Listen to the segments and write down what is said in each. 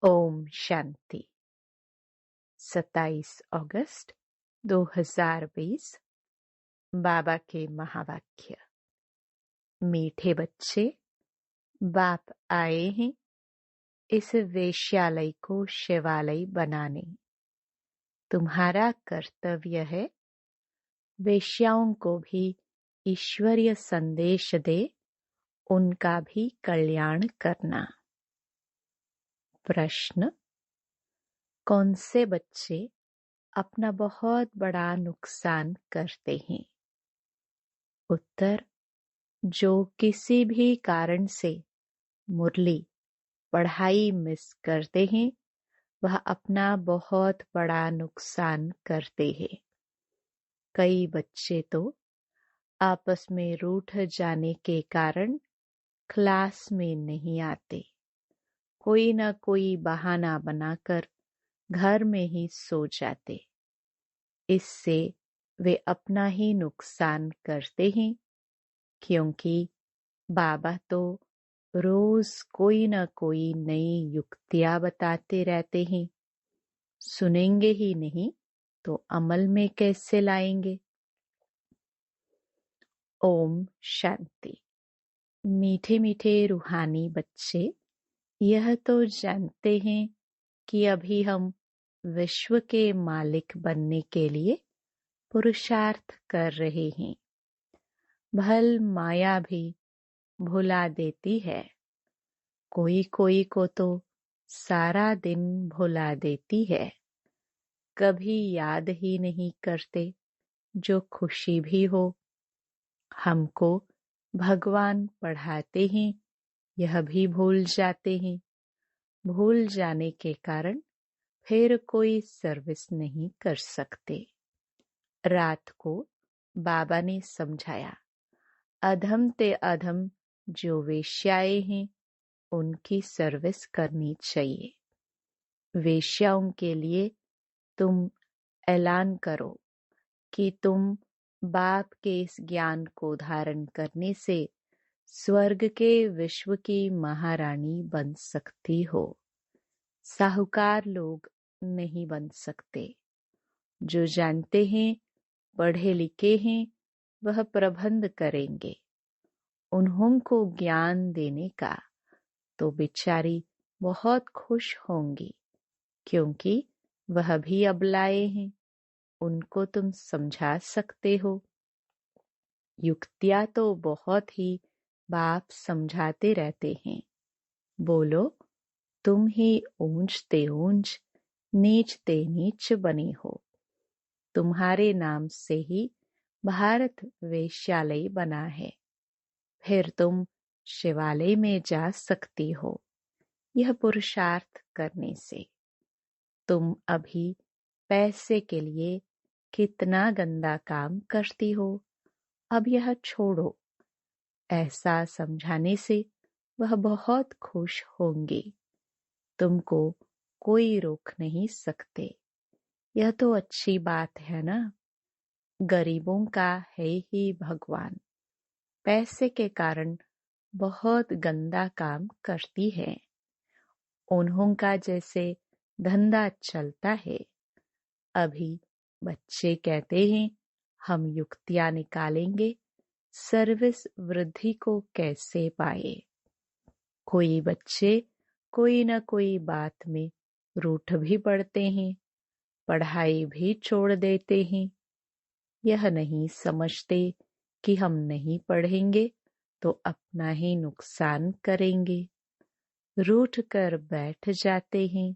ओम शांति। 27 अगस्त 2020। बाबा के महावाक्य। मीठे बच्चे, बाप आए हैं इस वेश्यालय को शिवालय बनाने। तुम्हारा कर्तव्य है वेश्याओं को भी ईश्वरीय संदेश दे, उनका भी कल्याण करना। प्रश्न: कौन से बच्चे अपना बहुत बड़ा नुकसान करते हैं? उत्तर: जो किसी भी कारण से मुरली पढ़ाई मिस करते हैं, वह अपना बहुत बड़ा नुकसान करते हैं। कई बच्चे तो आपस में रूठ जाने के कारण क्लास में नहीं आते। कोई न कोई बहाना बनाकर घर में ही सो जाते। इससे वे अपना ही नुकसान करते हैं, क्योंकि बाबा तो रोज कोई न कोई नई युक्तियां बताते रहते हैं। सुनेंगे ही नहीं तो अमल में कैसे लाएंगे? ओम शांति। मीठे मीठे रूहानी बच्चे, यह तो जानते हैं कि अभी हम विश्व के मालिक बनने के लिए पुरुषार्थ कर रहे हैं। भल माया भी भुला देती है। कोई कोई को तो सारा दिन भुला देती है। कभी याद ही नहीं करते जो खुशी भी हो। हमको भगवान पढ़ाते हैं, यह भी भूल जाते हैं। भूल जाने के कारण फिर कोई सर्विस नहीं कर सकते। रात को बाबा ने समझाया, अधम ते अधम जो वेश्याएं हैं उनकी सर्विस करनी चाहिए। वेश्याओं के लिए तुम ऐलान करो कि तुम बाप के इस ज्ञान को धारण करने से स्वर्ग के विश्व की महारानी बन सकती हो। साहूकार लोग नहीं बन सकते। जो जानते हैं, पढ़े लिखे हैं, वह प्रबंध करेंगे। उन्हों को ज्ञान देने का तो बेचारी बहुत खुश होंगी, क्योंकि वह भी अबलाए हैं। उनको तुम समझा सकते हो। युक्तियां तो बहुत ही बाप समझाते रहते हैं। बोलो, तुम ही ऊंच ते ऊंच, नीच ते नीच बने हो। तुम्हारे नाम से ही भारत वेश्यालय बना है। फिर तुम शिवालय में जा सकती हो, यह पुरुषार्थ करने से। तुम अभी पैसे के लिए कितना गंदा काम करती हो, अब यह छोड़ो। ऐसा समझाने से वह बहुत खुश होंगी। तुमको कोई रोक नहीं सकते। यह तो अच्छी बात है ना। गरीबों का है ही भगवान। पैसे के कारण बहुत गंदा काम करती है। उन्हों का जैसे धंधा चलता है। अभी बच्चे कहते हैं, हम युक्तियां निकालेंगे सर्विस वृद्धि को कैसे पाए। कोई बच्चे कोई न कोई बात में रूठ भी पड़ते हैं, पढ़ाई भी छोड़ देते हैं। यह नहीं समझते कि हम नहीं पढ़ेंगे तो अपना ही नुकसान करेंगे। रूठ कर बैठ जाते हैं।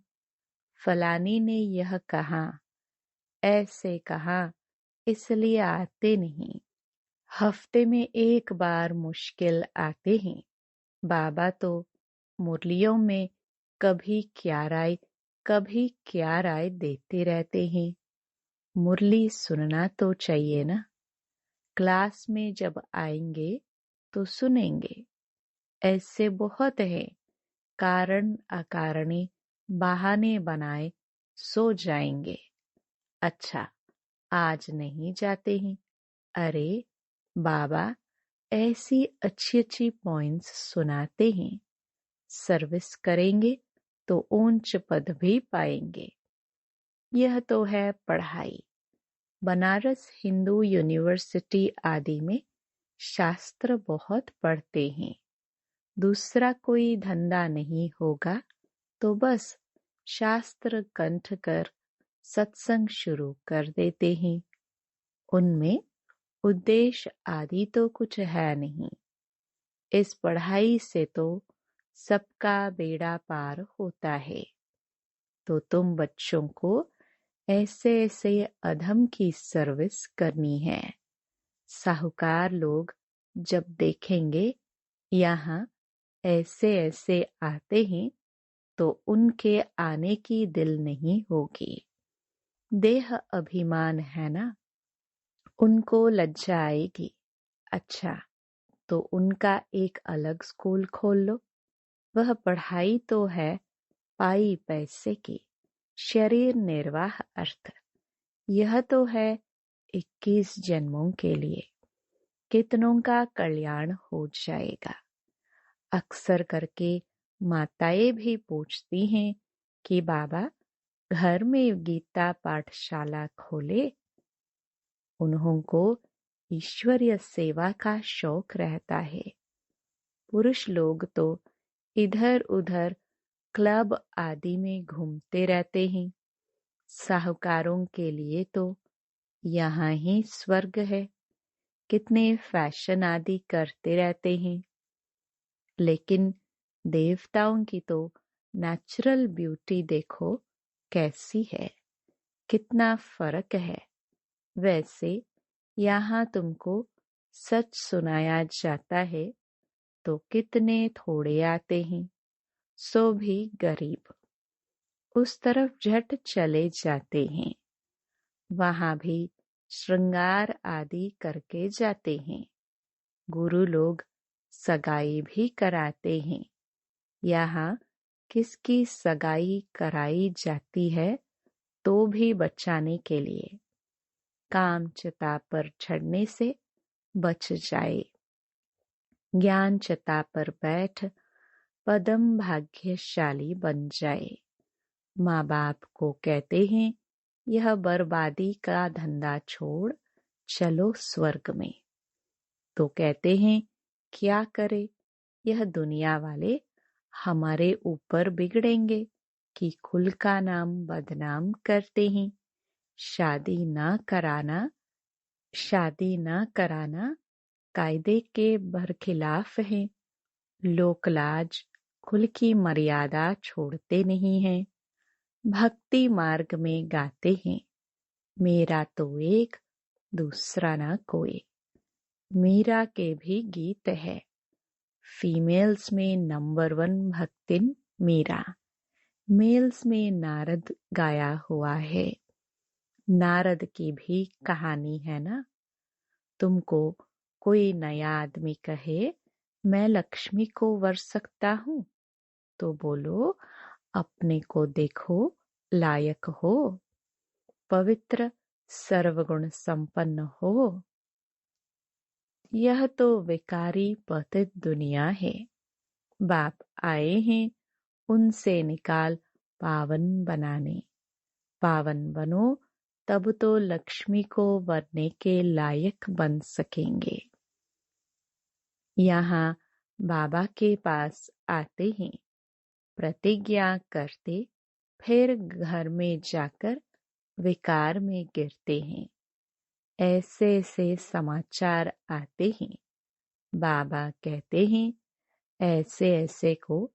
फलानी ने यह कहा, ऐसे कहा, इसलिए आते नहीं। हफ्ते में एक बार मुश्किल आते हैं। बाबा तो मुरलियों में कभी क्या राय देते रहते हैं। मुरली सुनना तो चाहिए ना। क्लास में जब आएंगे तो सुनेंगे। ऐसे बहुत है, कारण अकारणी बहाने बनाए सो जाएंगे। अच्छा, आज नहीं जाते हैं। अरे बाबा ऐसी अच्छी अच्छी पॉइंट्स सुनाते हैं, सर्विस करेंगे तो ऊंच पद भी पाएंगे। यह तो है पढ़ाई। बनारस हिंदू यूनिवर्सिटी आदि में शास्त्र बहुत पढ़ते हैं। दूसरा कोई धंधा नहीं होगा तो बस शास्त्र कंठ कर सत्संग शुरू कर देते हैं। उनमें उद्देश्य आदि तो कुछ है नहीं। इस पढ़ाई से तो सबका बेड़ा पार होता है। तो तुम बच्चों को ऐसे ऐसे अधम की सर्विस करनी है। साहूकार लोग जब देखेंगे यहाँ ऐसे ऐसे आते हैं तो उनके आने की दिल नहीं होगी। देह अभिमान है ना, उनको लज्जा आएगी। अच्छा, तो उनका एक अलग स्कूल खोल लो। वह पढ़ाई तो है पाई पैसे की, शरीर निर्वाह अर्थ। यह तो है 21 जन्मों के लिए। कितनों का कल्याण हो जाएगा। अक्सर करके माताएं भी पूछती हैं कि बाबा घर में गीता पाठशाला खोले। उन्हों को ईश्वरीय सेवा का शौक रहता है। पुरुष लोग तो इधर उधर क्लब आदि में घूमते रहते हैं। साहूकारों के लिए तो यहाँ ही स्वर्ग है। कितने फैशन आदि करते रहते हैं। लेकिन देवताओं की तो नेचुरल ब्यूटी देखो कैसी है, कितना फर्क है। वैसे यहाँ तुमको सच सुनाया जाता है तो कितने थोड़े आते हैं, सो भी गरीब। उस तरफ झट चले जाते हैं। वहां भी श्रृंगार आदि करके जाते हैं। गुरु लोग सगाई भी कराते हैं। यहाँ किसकी सगाई कराई जाती है तो भी बचाने के लिए। काम चिता पर चढ़ने से बच जाए। ज्ञान चिता पर बैठ पदम भाग्यशाली बन जाए। माँ बाप को कहते हैं यह बर्बादी का धंधा छोड़ चलो स्वर्ग में। तो कहते हैं क्या करे, यह दुनिया वाले हमारे ऊपर बिगड़ेंगे कि कुल का नाम बदनाम करते हैं। शादी ना कराना कायदे के बरखिलाफ है। लोकलाज कुल की मर्यादा छोड़ते नहीं हैं। भक्ति मार्ग में गाते हैं मेरा तो एक दूसरा ना कोई। मीरा के भी गीत है। फीमेल्स में नंबर 1 भक्तिन मीरा। मेल्स में नारद गाया हुआ है। नारद की भी कहानी है ना। तुमको कोई नया आदमी कहे मैं लक्ष्मी को वर सकता हूँ तो बोलो अपने को देखो लायक हो, पवित्र सर्वगुण संपन्न हो। यह तो विकारी पतित दुनिया है। बाप आए हैं उनसे निकाल पावन बनाने। पावन बनो तब तो लक्ष्मी को वरने के लायक बन सकेंगे। यहाँ बाबा के पास आते हैं, प्रतिज्ञा करते, फिर घर में जाकर विकार में गिरते हैं। ऐसे ऐसे समाचार आते हैं। बाबा कहते हैं ऐसे ऐसे को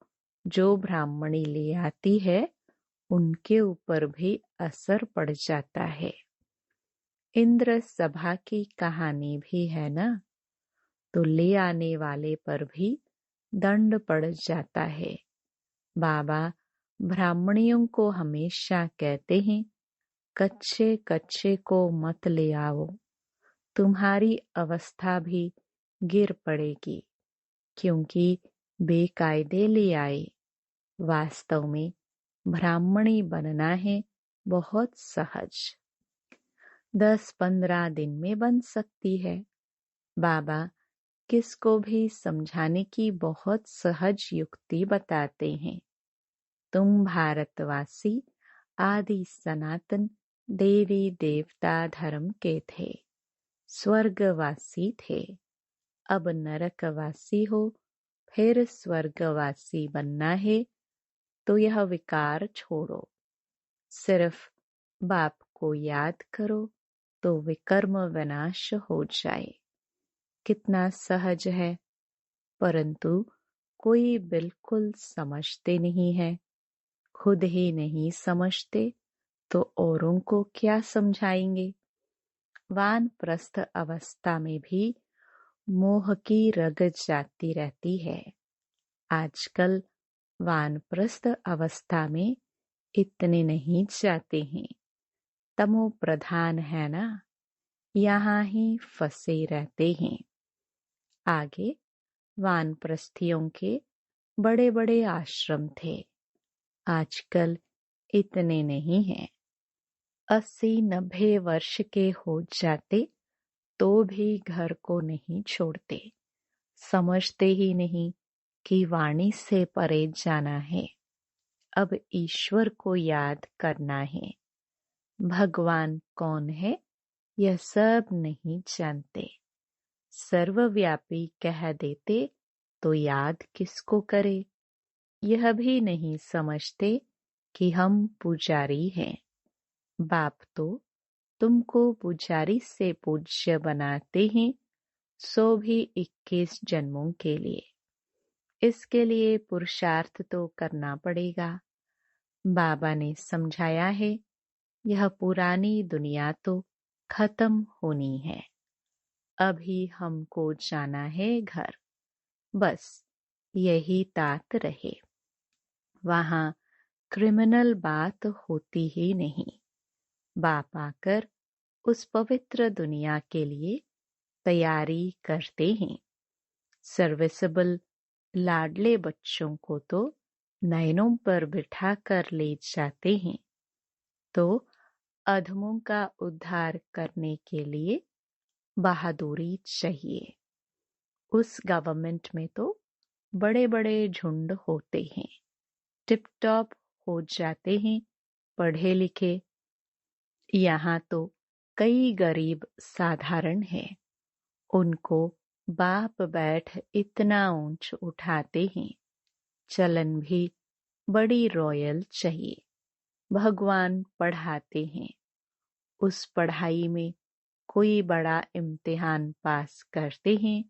जो ब्राह्मणी ले आती है उनके ऊपर भी असर पड़ जाता है। इंद्र सभा की कहानी भी है ना। तो ले आने वाले पर भी दंड पड़ जाता है। बाबा ब्राह्मणियों को हमेशा कहते हैं कच्चे कच्चे को मत ले आओ, तुम्हारी अवस्था भी गिर पड़ेगी। क्योंकि बेकायदे ले आए। वास्तव में ब्राह्मणी बनना है बहुत सहज। 10-15 दिन में बन सकती है। बाबा किसको भी समझाने की बहुत सहज युक्ति बताते हैं। तुम भारतवासी आदि सनातन देवी देवता धर्म के थे, स्वर्गवासी थे। अब नरकवासी हो, फिर स्वर्गवासी बनना है तो यह विकार छोड़ो। सिर्फ बाप को याद करो तो विकर्म विनाश हो जाए। कितना सहज है, परंतु कोई बिल्कुल समझते नहीं है। खुद ही नहीं समझते तो औरों को क्या समझाएंगे। वानप्रस्थ अवस्था में भी मोह की रग जाती रहती है। आजकल वानप्रस्थ अवस्था में इतने नहीं जाते हैं, तमो प्रधान है ना, यहाँ ही फंसे रहते हैं। आगे वानप्रस्थियों के बड़े बड़े आश्रम थे, आजकल इतने नहीं हैं। 80-90 वर्ष के हो जाते तो भी घर को नहीं छोड़ते, समझते ही नहीं कि वाणी से परे जाना है। अब ईश्वर को याद करना है। भगवान कौन है यह सब नहीं जानते। सर्वव्यापी कह देते तो याद किसको करे। यह भी नहीं समझते कि हम पुजारी हैं। बाप तो तुमको पुजारी से पूज्य बनाते हैं, सो भी 21 जन्मों के लिए। इसके लिए पुरुषार्थ तो करना पड़ेगा। बाबा ने समझाया है, यह पुरानी दुनिया तो खत्म होनी है। अभी हमको जाना है घर, बस यही तात रहे। वहां क्रिमिनल बात होती ही नहीं। बाप आकर उस पवित्र दुनिया के लिए तैयारी करते हैं। सर्विसेबल लाडले बच्चों को तो नयनों पर बिठा कर ले जाते हैं, तो अधमों का उद्धार करने के लिए बहादुरी चाहिए। उस गवर्नमेंट में तो बड़े बड़े झुंड होते हैं, टिप टॉप हो जाते हैं पढ़े लिखे। यहाँ तो कई गरीब साधारण हैं, उनको बाप बैठ इतना ऊंच उठाते हैं। चलन भी बड़ी रॉयल चाहिए। भगवान पढ़ाते हैं, उस पढ़ाई में कोई बड़ा इम्तिहान पास करते हैं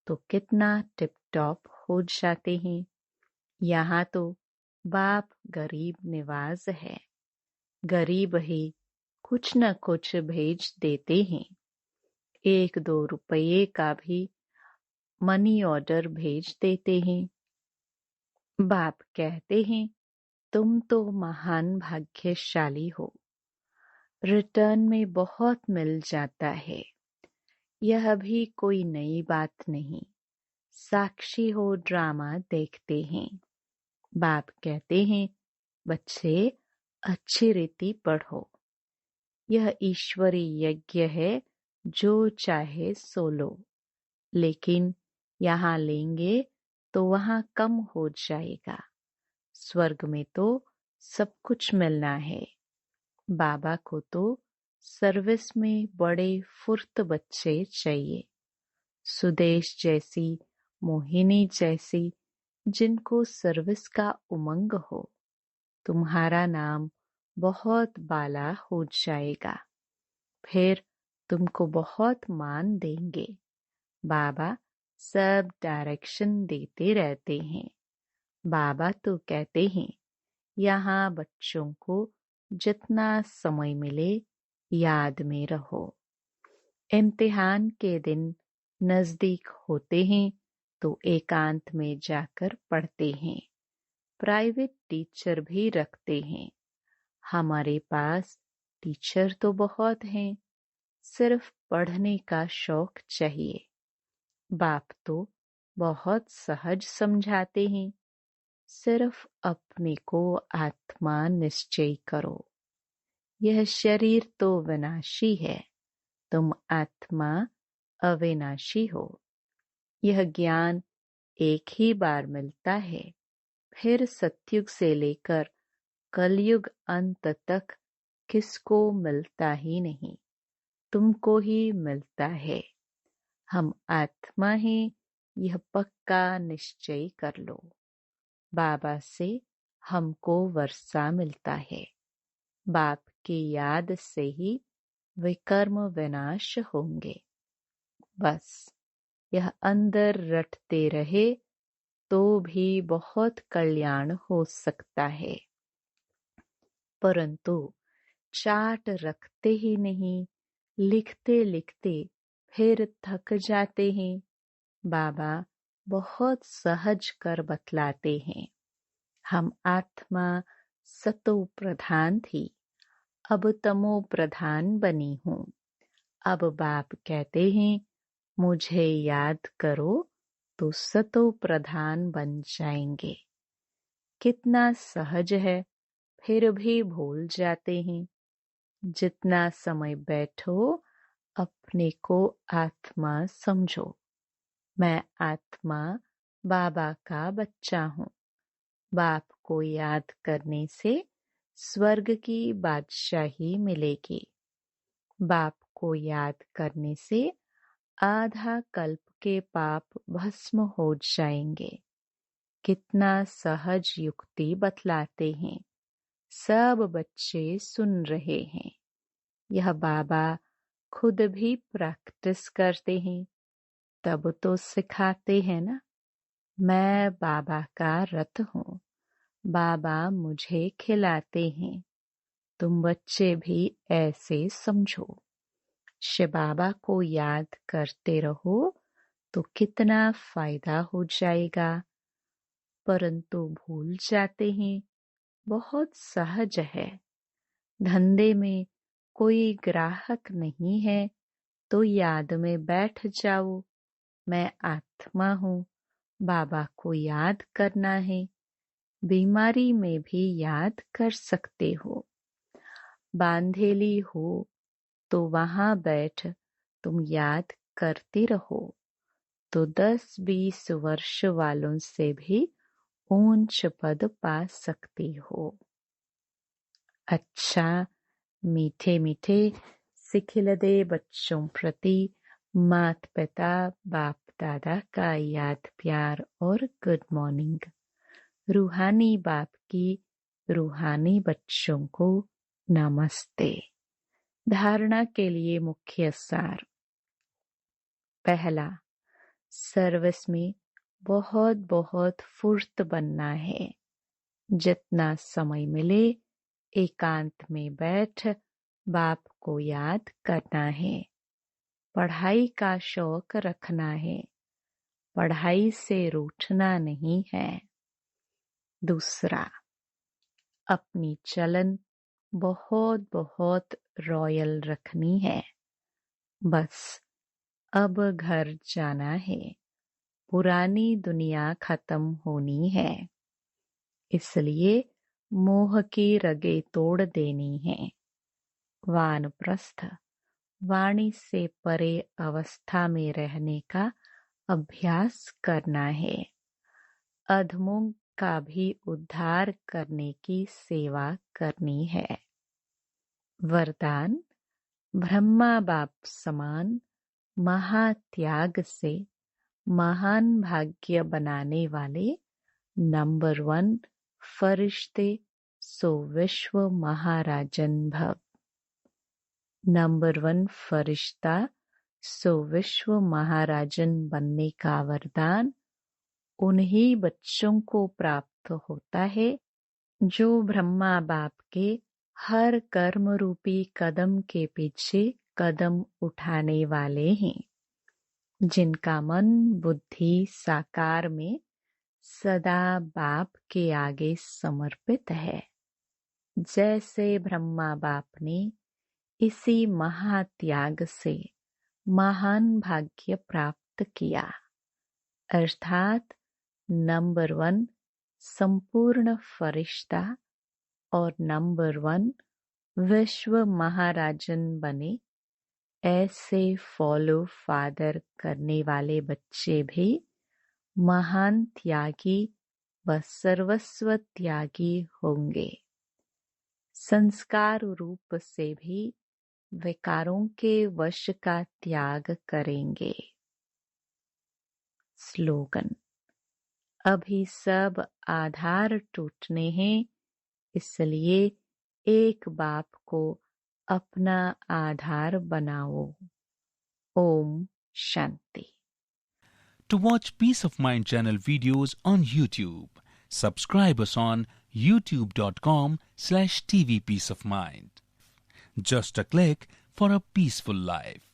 तो कितना टिप टॉप हो जाते हैं। यहाँ तो बाप गरीब निवाज है, गरीब ही कुछ न कुछ भेज देते हैं। 1-2 रुपये का भी मनी ऑर्डर भेज देते हैं। बाप कहते हैं, तुम तो महान भाग्यशाली हो, रिटर्न में बहुत मिल जाता है। यह भी कोई नई बात नहीं, साक्षी हो ड्रामा देखते हैं। बाप कहते हैं, बच्चे अच्छी रीति पढ़ो, यह ईश्वरी यज्ञ है, जो चाहे सो लो, लेकिन यहाँ लेंगे तो वहाँ कम हो जाएगा। स्वर्ग में तो सब कुछ मिलना है। बाबा को तो सर्विस में बड़े फुर्त बच्चे चाहिए, सुदेश जैसी, मोहिनी जैसी, जिनको सर्विस का उमंग हो। तुम्हारा नाम बहुत बाला हो जाएगा, फिर तुमको बहुत मान देंगे। बाबा सब डायरेक्शन देते रहते हैं। बाबा तो कहते हैं, यहाँ बच्चों को जितना समय मिले याद में रहो। इम्तिहान के दिन नजदीक होते हैं तो एकांत में जाकर पढ़ते हैं। प्राइवेट टीचर भी रखते हैं। हमारे पास टीचर तो बहुत हैं, सिर्फ पढ़ने का शौक चाहिए। बाप तो बहुत सहज समझाते हैं, सिर्फ अपने को आत्मा निश्चय करो। यह शरीर तो विनाशी है, तुम आत्मा अविनाशी हो। यह ज्ञान एक ही बार मिलता है, फिर सतयुग से लेकर कलयुग अंत तक किसको मिलता ही नहीं, तुमको ही मिलता है। हम आत्मा हैं, यह पक्का निश्चय कर लो। बाबा से हमको वर्षा मिलता है। बाप की याद से ही विकर्म विनाश होंगे। बस यह अंदर रटते रहे तो भी बहुत कल्याण हो सकता है, परंतु चार्ट रखते ही नहीं, लिखते लिखते फिर थक जाते हैं। बाबा बहुत सहज कर बतलाते हैं। हम आत्मा सतो प्रधान थी, अब तमो प्रधान बनी हूँ। अब बाप कहते हैं मुझे याद करो तो सतो प्रधान बन जाएंगे। कितना सहज है, फिर भी भूल जाते हैं। जितना समय बैठो अपने को आत्मा समझो। मैं आत्मा बाबा का बच्चा हूँ। बाप को याद करने से स्वर्ग की बादशाही मिलेगी। बाप को याद करने से आधा कल्प के पाप भस्म हो जाएंगे। कितना सहज युक्ति बतलाते हैं। सब बच्चे सुन रहे हैं। यह बाबा खुद भी प्रैक्टिस करते हैं, तब तो सिखाते हैं ना। मैं बाबा का रथ हूँ, बाबा मुझे खिलाते हैं। तुम बच्चे भी ऐसे समझो। शिव बाबा को याद करते रहो तो कितना फायदा हो जाएगा, परंतु भूल जाते हैं। बहुत सहज है। धंधे में कोई ग्राहक नहीं है तो याद में बैठ जाओ, मैं आत्मा हूँ, बाबा को याद करना है। बीमारी में भी याद कर सकते हो। बांधेली हो तो वहां बैठ तुम याद करते रहो, तो 10-20 वर्ष वालों से भी ऊंच पद पा सकते हो। अच्छा, मीठे मीठे सिखिलदे बच्चों प्रति मात पिता बाप दादा का याद प्यार और गुड मॉर्निंग। रूहानी बाप की रूहानी बच्चों को नमस्ते। धारणा के लिए मुख्य सार। पहला, सर्विस में बहुत बहुत फुर्त बनना है। जितना समय मिले एकांत में बैठ बाप को याद करना है। पढ़ाई का शौक रखना है, पढ़ाई से रूठना नहीं है। दूसरा, अपनी चलन बहुत बहुत रॉयल रखनी है। बस अब घर जाना है, पुरानी दुनिया खत्म होनी है, इसलिए मोह की रगे तोड़ देनी है। वानप्रस्थ वाणी से परे अवस्था में रहने का अभ्यास करना है। अधमों का भी उद्धार करने की सेवा करनी है। वरदान, ब्रह्मा बाप समान महात्याग से महान भाग्य बनाने वाले नंबर 1 फरिश्ते सो विश्व महाराजन भव। नंबर 1 फरिश्ता सो विश्व महाराजन बनने का वरदान उन्हीं बच्चों को प्राप्त होता है जो ब्रह्मा बाप के हर कर्म रूपी कदम के पीछे कदम उठाने वाले हैं, जिनका मन बुद्धि साकार में सदा बाप के आगे समर्पित है। जैसे ब्रह्मा बाप ने इसी महात्याग से महान भाग्य प्राप्त किया, अर्थात नंबर 1 संपूर्ण फरिश्ता और नंबर 1 विश्व महाराजन बने। ऐसे फॉलो फादर करने वाले बच्चे भी महान त्यागी वह सर्वस्व त्यागी होंगे। संस्कार रूप से भी विकारों के वश का त्याग करेंगे। स्लोगन। अभी सब आधार टूटने हैं, इसलिए एक बाप को अपना आधार बनाओ। Om Shanti. To watch Peace of Mind channel videos on YouTube, subscribe us on youtube.com/tvpeaceofmind. Just a click for a peaceful life.